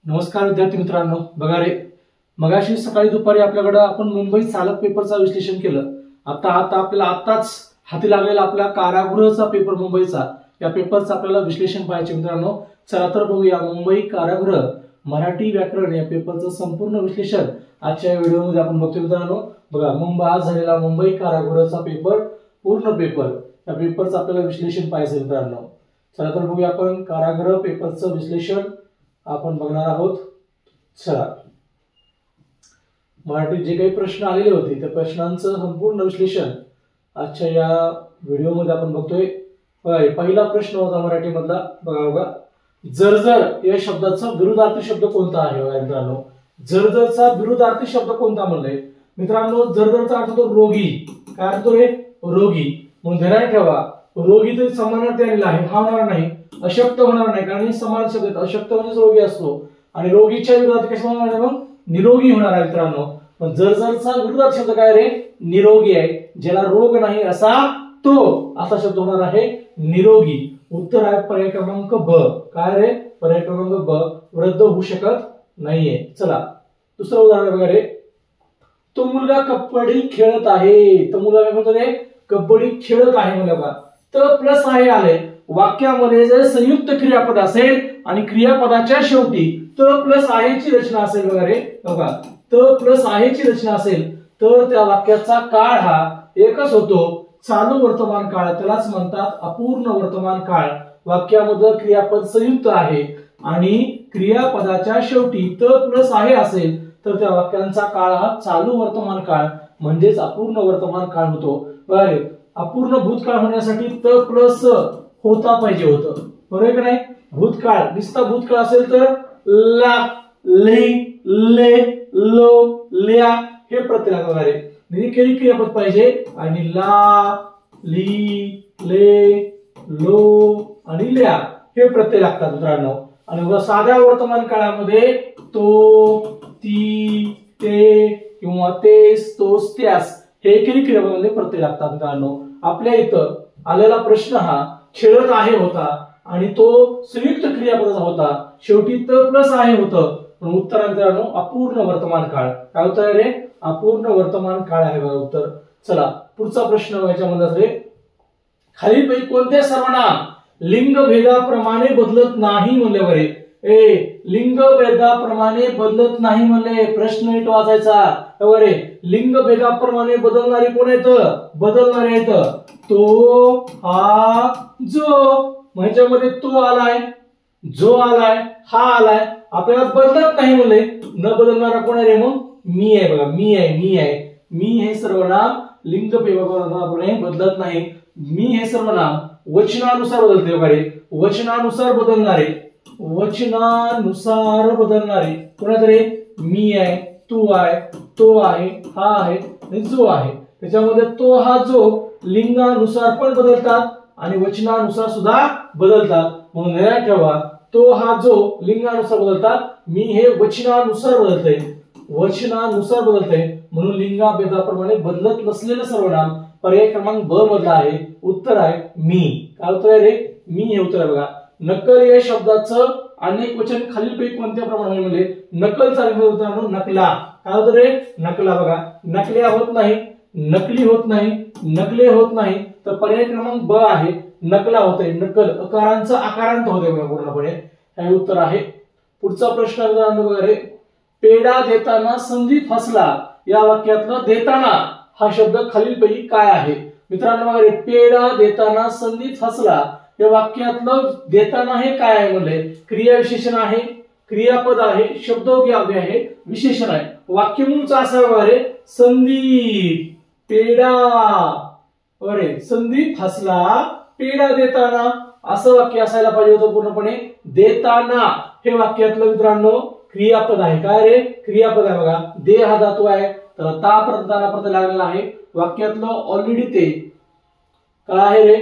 नमस्कार विद्यार्थी मित्रांनो, बघा रे, मगाशी सकाळी दुपारी आपल्याकडे आपण मुंबई चालक पेपरचा विश्लेषण केलं। आता आपल्याला आताच हाती लागलेला आपल्या कारागृहचा पेपर मुंबईचा, या पेपरचा आपल्याला विश्लेषण पाहायचे मित्रांनो। चला तर बघूया मुंबई कारागृह मराठी व्याकरण या पेपरचं संपूर्ण विश्लेषण आजच्या व्हिडिओमध्ये आपण बघतोय मित्रांनो। बघा, आज झालेला मुंबई कारागृहचा पेपर, पूर्ण पेपर, या पेपरचं आपल्याला विश्लेषण पाहायचं मित्रांनो। चला तर बघूया आपण कारागृह पेपरचं विश्लेषण आपण बघणार आहोत। चला, मराठीत जे काही प्रश्न आलेले होते त्या प्रश्नांचं संपूर्ण विश्लेषण आजच्या या व्हिडिओमध्ये आपण बघतोय। पहिला प्रश्न होता मराठी मधला, बघा, जर्जर या शब्दाचा विरुद्धार्थी शब्द कोणता आहे? बघा मित्रांनो, जर्जरचा विरुद्धार्थी शब्द कोणता म्हणले मित्रांनो? जर्जरचा अर्थ होतो रोगी। काय अर्थ रे? रोगी। म्हणून ध्यानात ठेवा, रोगी तर समानार्थी आलेला आहे, हा होणार नाही, अशक्त होणार नाही, कारण समान शब्द अशक्त म्हणजे रोगी असतो आणि रोगीच्या विरुद्धार्थी कशा होणार आहे? मग निरोगी होणार आहे मित्रांनो। पण जर्जरचा विरुद्धार्थी शब्द काय रे? निरोगी आहे। ज्याला रोग नाही असा तो असा शब्द होणार आहे निरोगी। उत्तर आहे पर्याय क्रमांक ब। काय रे? पर्याय क्रमांक ब, वृद्ध होऊ शकत नाहीये। चला, दुसरं उदाहरण बघा रे, तो मुलगा कबड्डी खेळत आहे। तो मुलगा काय म्हणतो रे? कबड्डी खेळत आहे म्हणजे बघा, तर प्लस आहे आले। वाक्यामध्ये जर संयुक्त क्रियापद असेल आणि क्रियापदाच्या शेवटी त प्लस आहेची रचना असेल बघा रे, बघा, त प्लस आहेची रचना असेल तर त्या वाक्याचा काळ हा एकच होतो, चालू वर्तमान काळ, त्यालाच म्हणतात अपूर्ण वर्तमान काळ। वाक्यामध्ये क्रियापद संयुक्त आहे आणि क्रियापदाच्या शेवटी त प्लस आहे असेल तर त्या वाक्यांचा काळ हा चालू वर्तमान काळ म्हणजेच अपूर्ण वर्तमान काळ होतो। बरं, अपूर्ण भूतकाळ होण्यासाठी त प्लस होता पाहिजे होतं, बरोबर की नाही? भूतकाळ नुसता भूतकाळ असेल तर ला, ली, ले, लो, ल्या हे प्रत्यय लागणार आहे। निरीक्षणी क्रियापद पाहिजे आणि ला, ली, ले, लो आणि ल्या हे प्रत्यय लागतात मित्रांनो। आणि साध्या वर्तमान काळामध्ये तो, ती, ते किंवा तेस, तोस, त्यास हे एकही क्रियापदामध्ये प्रत्यय लागतात मित्रांनो। आपल्या इथं आलेला प्रश्न हा खेळत आहे होता आणि तो संयुक्त क्रियापदाचा होता, शेवटी त प्लस आहे होतं, पण उत्तर मित्रांनो अपूर्ण वर्तमान काळ। काय उत्तर रे? अपूर्ण वर्तमान काळ आहे बघा उत्तर। चला, पुढचा प्रश्न याच्यामध्ये रे, खालीलपैकी कोणते सर्वनाम लिंग भेदाप्रमाणे बदलत नाही म्हणले बरे? लिंग भेदाप्रमाणे बदलत नाही म्हणले, प्रश्न नीट वाचायचा बरे। लिंग भेदाप्रमाणे बदलणारे कोण आहेत? बदलणारे आहेत तो, हा, जो। ह्याच्यामध्ये तो आलाय, जो आलाय, हा आलाय, आपल्याला बदलत नाही म्हणले। न बदलणारा कोण आहे? मग मी आहे बघा, मी आहे, मी आहे। मी हे सर्वनाम लिंग भेदाप्रमाणे बदलत नाही। मी हे सर्वनाम वचनानुसार बदलते वगैरे, वचनानुसार बदलणारे, वचनानुसार बदलणारे कोणाकडे? मी आहे, तू आहे, तो आहे, हा आहे आणि जो आहे। त्याच्यामध्ये तो, हा, जो लिंगानुसार पण बदलतात आणि वचनानुसार सुद्धा बदलतात, म्हणून ध्यानात ठेवा, तो, हा, जो लिंगानुसार बदलतात, मी हे वचनानुसार बदलते, वचनानुसार बदलते, म्हणून लिंगाभेदाप्रमाणे बदलत नसलेलं सर्वनाम पर्याय क्रमांक ब मधला आहे। उत्तर आहे मी। काय उत्तर आहे रे? मी हे उत्तर आहे बघा। नकल या शब्दाचं अनेक वचन खालीलपैकी कोणत्या प्रमाणात म्हणले? नकलचा नकला। काय होतं रे? नकला बघा, नकल्या होत नाही, नकली होत नाही, नकले होत नाही, तर पर्याय क्रमांक ब आहे, नकला होते। नकल अकारांचं आकारांत होते बघा पूर्णपणे, हे उत्तर आहे। पुढचा प्रश्न बघा रे, पेढा देताना संधी फसला या वाक्यातलं देताना हा शब्द खालीलपैकी काय आहे? मित्रांनो बघा रे, पेढा देताना संधी फसला या वाक्यातलं देताना हे काय आहे म्हणले? क्रियाविशेषण आहे, क्रियापद आहे, शब्दोगी अव्यय आहे, विशेषण आहे। वाक्य मूळचा असा बघा रे, संधी पेढा, अरे संधी फसला पेढा देताना असं वाक्य असायला पाहिजे होतं पूर्णपणे। देताना हे वाक्यातलं मित्रांनो क्रियापद आहे। काय रे? क्रियापद आहे बघा, दे हा धातू आहे, तर ता प्रत्ययाला प्रत्यय लागलेला आहे। वाक्यातलं ऑलरेडी ते काय आहे रे?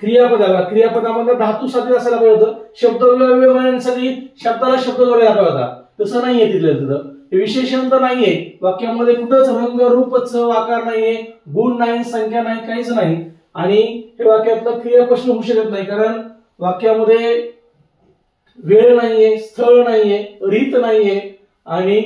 क्रियापद आहे। क्रियापदामध्ये धातू साधित असायला पाहिजे होतं, शब्दव्यवहारांसाठी शब्दाला शब्द जोडला पाहिजे होता, तसं नाहीये तिथलं। हे विशेषण तर नाहीये वाक्यामध्ये, कुठंच रंग, रूप, चव, आकार नाहीये, गुण नाही, संख्या नाही, काहीच नाही। आणि हे वाक्यातलं क्रियाप्रश्न होऊ शकत नाही, कारण वाक्यामध्ये वेळ नाहीये, स्थळ नाहीये, रीत नाहीये आणि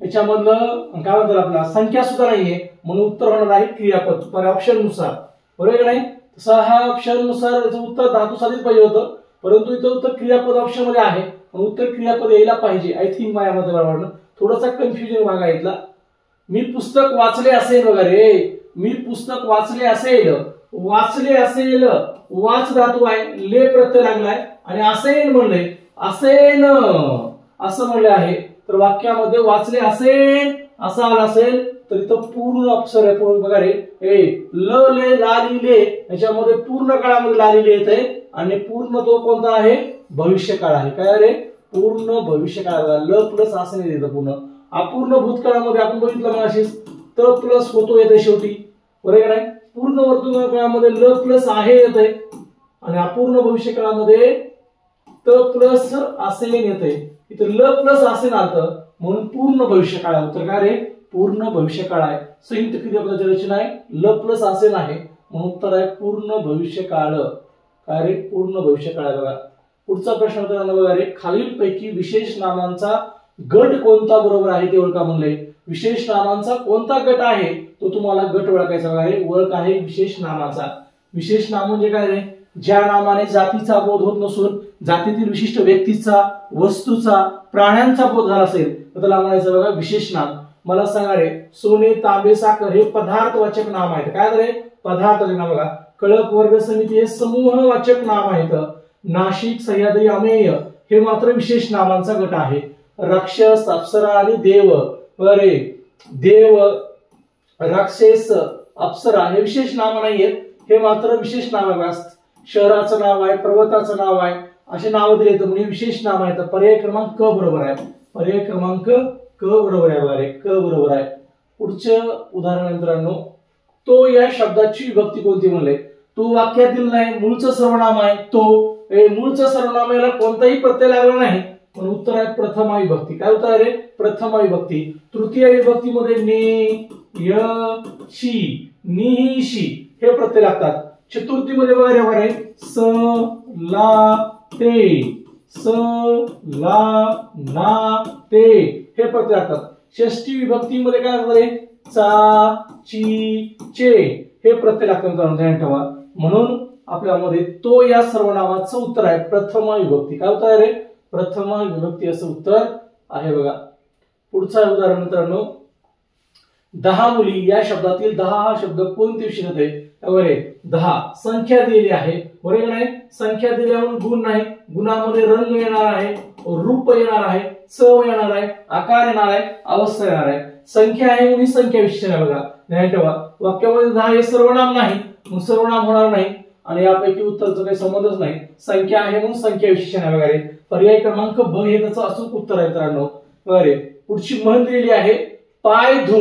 याच्यामधलं काय म्हणतात आपला संख्या सुद्धा नाहीये, म्हणून उत्तर होणार आहे क्रियापद ऑप्शन नुसार. बरोबर की नाही? तसा हा ऑप्शन नुसार याचं उत्तर धातू साधित पाहिजे होतं, परंतु इथं उत्तर क्रियापद ऑप्शन मध्ये आहे, पण उत्तर क्रियापद यायला पाहिजे. आय थिंक माझ्यामध्ये बरोबर थोडासा कन्फ्युजन भाग आहे इथला. मी पुस्तक वाचले असेल वगैरे, मी पुस्तक वाचले असेल, वाचले असेल वाच धातू आहे, ले प्रत्यय लागलाय आणि असेल म्हणले, असेल असं म्हणले आहे. तर वाक्यामध्ये वाचले असेल असं आलं असेल तर इथं पूर्ण अक्षर आहे. पूर्ण बघा रे, ल ले ला ली ले याच्यामध्ये पूर्ण काळामध्ये ला लिहिले येते आणि पूर्ण तो कोणता आहे? भविष्य काळ आहे. काय रे? पूर्ण भविष्य काळ. ल प्लस असं नाही येतं पूर्ण. अपूर्ण भूतकाळामध्ये आपण बघितलं मग अशीच त प्लस होतो येते शेवटी. बरोबर नाही? पूर्ण वर्तमान काळामध्ये ल प्लस आहे येते आणि अपूर्ण भविष्य काळामध्ये त प्लस असे येते. इथं ल प्लस असे नातं म्हणून पूर्ण भविष्य काळ. उत्तर काय रे? पूर्ण भविष्य काळ आहे. संयुक्त क्रियापदाची रचना आहे, ल प्लस असे नाही म्हणून उत्तर आहे पूर्ण भविष्य काळ. काय रे? पूर्ण भविष्य काळ. बघा पुढचा प्रश्न बघा रे, खालीलपैकी विशेष नामांचा गट कोणता बरोबर आहे ते ओळखा म्हणले. विशेष नामांचा कोणता गट आहे तो तुम्हाला गट ओळखायचा आहे. ओळख आहे विशेष नामाचा. विशेष नाम म्हणजे काय रे? ज्या नामाने जातीचा बोध होत नसून जातीतील विशिष्ट व्यक्तीचा, वस्तूचा, प्राण्यांचा बोध झाला असेल तर त्याला म्हणायचं बघा विशेष नाम. मला सांगा रे, सोने, तांबे, साखर हे पदार्थवाचक नाम आहेत. काय रे? पदार्थवाचक नाम. बघा कळप, वर्ग समिती हे समूहवाचक नाम आहेत. नाशिक, सह्याद्री, अमेय हे मात्र विशेष नामांचा गट आहे. राक्षस, अप्सरा आणि देव, बरे देव, राक्षस, अप्सरा हे विशेष नाम नाहीयेत, हे मात्र विशेष नाम आहे. शहराचं नाव आहे, पर्वताचं नाव आहे, असे नाव दिले तर म्हणजे विशेष नाम आहे. तर पर्याय क्रमांक क बरोबर आहे. पर्याय क्रमांक क बरोबर आहे. बघा क बरोबर आहे. पुढचं उदाहरण मित्रांनो, तो या शब्दाची विभक्ती कोणती म्हणले? तो वाक्यातील नाही, मूळचं सर्वनाम आहे. तो मूळचं सर्वनाम याला कोणताही प्रत्यय लागला नाही पण उत्तर आहे प्रथमा विभक्ती. काय उत्तर आहे? प्रथमा विभक्ती. तृतीय विभक्तीमध्ये ने, य, शी, नि, शी हे प्रत्यय लागतात. चतुर्थीमध्ये बघा रे, स, ला, ते, स, ला, ना, ते हे प्रत्यय लागतात. षष्ठी विभक्तीमध्ये काय असतं रे? चा, ची, चे हे प्रत्यय लागतात. ध्यान ठेवा. म्हणून आपल्यामध्ये तो या सर्वनामाचं उत्तर आहे प्रथमा विभक्ती. काय उत्तर आहे रे? प्रथमा विभक्ती असं उत्तर आहे. बघा पुढचा उदाहरण मित्रांनो, 10 मुली या शब्दातील 10 हा शब्द कोणते विशेषण आहे? बरे 10 संख्या दिलेली आहे. बरोबर नाही? संख्या दिल्यावर गुण नाही, गुणामध्ये रंग येणार आहे, रूप येणार आहे, चव येणार आहे, आकार येणार आहे, अवस्था येणार आहे. संख्या आहे म्हणून संख्या विशेषण आहे. बघा ध्यान ठेवा. वाक्यामध्ये 10 हे सर्वनाम नाही मग सर्वनाम होणार नाही आणि यापैकी उत्तरचा काही संबंधच नाही. संख्या आहे म्हणून संख्या विशेषण आहे. बघा पर्याय क्रमांक ब हे त्याचं अचूक उत्तर आहे मित्रांनो. बरे पुढची म्हण दिलेली आहे, पाय धु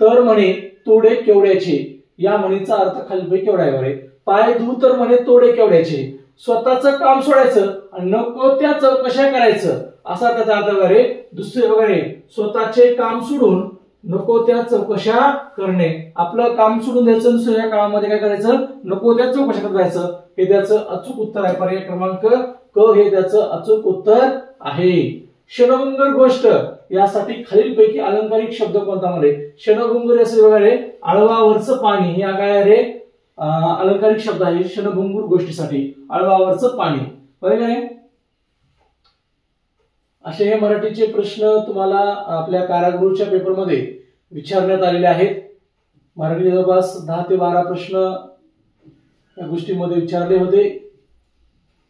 तर म्हणे तोडे केवड्याचे. या म्हणीचा अर्थ खालीलपैकी केवढा आहे? बरे पाय धु तर म्हणे तोडे केवड्याचे. स्वतःचं काम सोडायचं आणि नको त्या चौकशा करायचं असा त्याचा अर्थ. बरे दुसरे वगैरे स्वतःचे काम सोडून नको त्या चौकशा करणे. आपलं काम सोडून द्यायचं, दुसऱ्या कामामध्ये काय करायचं? नको त्या चौकशा करत जायचं. हे त्याचं अचूक उत्तर आहे. पर्याय क्रमांक क हे त्याचं अचूक उत्तर आहे. क्षणभंगुर गोष्ट यासाठी खालीलपैकी अलंकारिक शब्द कोणता म्हणे? क्षणभंगुर असे वगैरे आळवावरचं पाणी हे काय रे अलंकारिक शब्द आहे. क्षणभंगुर गोष्टीसाठी आळवावरचं पाणी. बरोबर आहे? असे हे मराठीचे प्रश्न तुम्हाला आपल्या कारागृहच्या पेपरमध्ये विचारण्यात आलेले आहेत. मराठी जवळपास 10 ते 12 प्रश्न या गोष्टीमध्ये विचारले होते.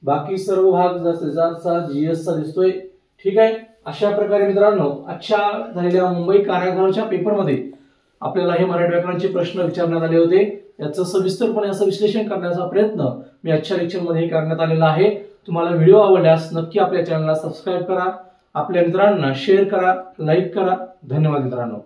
बाकी सर्व भाग जसा जीएस चा दिसतोय. ठीक आहे. अशा प्रकारे मित्रांनो आजच्या झालेल्या मुंबई कारागृहाच्या पेपरमध्ये आपल्याला हे मराठी व्याकरणाचे प्रश्न विचारण्यात आले होते. याचं सविस्तरपणे असं विश्लेषण करण्याचा प्रयत्न मी आजच्या लेक्चरमध्ये करण्यात आलेला आहे. तुम्हाला व्हिडिओ आवडल्यास नक्की आपल्या चॅनलला सबस्क्राईब करा, आपल्या मित्रांना शेअर करा, लाईक करा. धन्यवाद मित्रांनो.